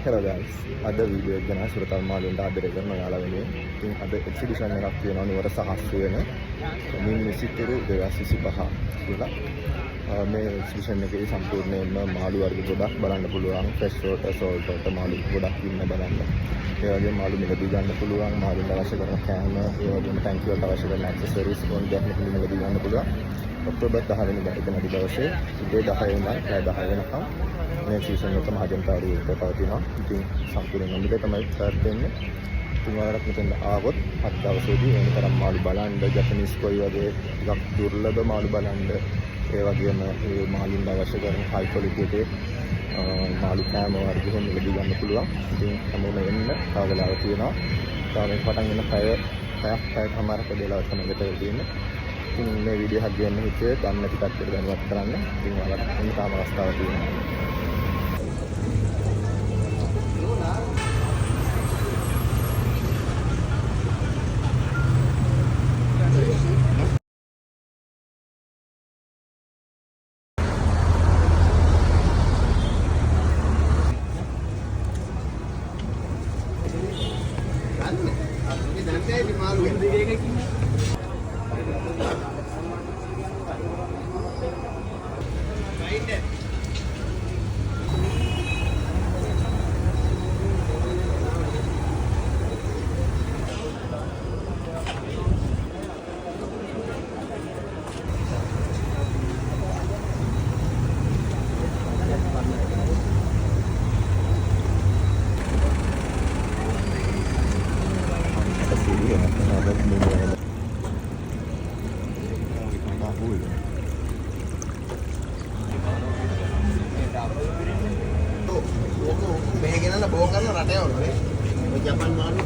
Hello guys, අද video එක ගැන සුරතල් මාළුන්ට ආදරය කරන ඔයාලා වෙනුවෙන්. ඉතින් අද එක්සිබිෂන් එකක් තියෙනවා නුවර සහස් වෙන මිනිසිතුරු 2025 කියලා. මේ එක්සිබිෂන් එකේ සම්පූර්ණයෙන්ම මාළු වර්ග ගොඩක් බලන්න පුළුවන්. ෆ්‍රෙෂ් වෝටර්, සෝල්ට් වෝටර් මාළු ගොඩක් ඉන්න බලන්න. ඒ වගේම මාළු මිලදී ගන්න පුළුවන්. මාළුන්ට අවශ්‍ය කරන කෑම, ඒ වගේම ටැංකි වලට අවශ්‍ය කරන ඇක්සසරිස් ඕන දෙයක් මෙතන මිලදී ගන්න පුළුවන්. ඔක්තෝබර් 10 වෙනිදා එතන දවසේ උදේ 10 ඉඳන් රාත්‍රී 10 වෙනකම් මේ සීසන් එක මහජනතාවට විතර පවතිනවා. ඉතින් සම්පූර්ණ නම්බික තමයි ස්ටාර්ට් වෙන්නේ. ඉතින් ඔයාලට මෙතන ආවොත් අත් දවසේදී වෙන තරම් මාළු බලන්න, ජපනීස් කොයි වගේ ටිකක් දුර්ලභ මාළු බලන්න, ඒ වගේම මේ මාළුන්ට අවශ්‍ය කරන හයි ක්වොලිටි එකේ මාළු කෑම වර්ග එහෙම මිලදී ගන්න පුළුවන්. ඉතින් හැමෝම එන්න කාවලාව තියෙනවා. තාම පටන් ගන්න පැයකමාරක වෙලාවක් තමයි ගත වෙන්නේ. ඉතින් මේ වීඩියෝ එකක් ගන්න හිතේ ගන්න නැති කට්ටියට දැනුවත් කරන්න. ඉතින් ඔයාලට මේ තාම අවස්ථාවක් තියෙනවා. මේක ගෙනල්ලා බෝ කරන රට යවනවා නේ. ජපන් මාළු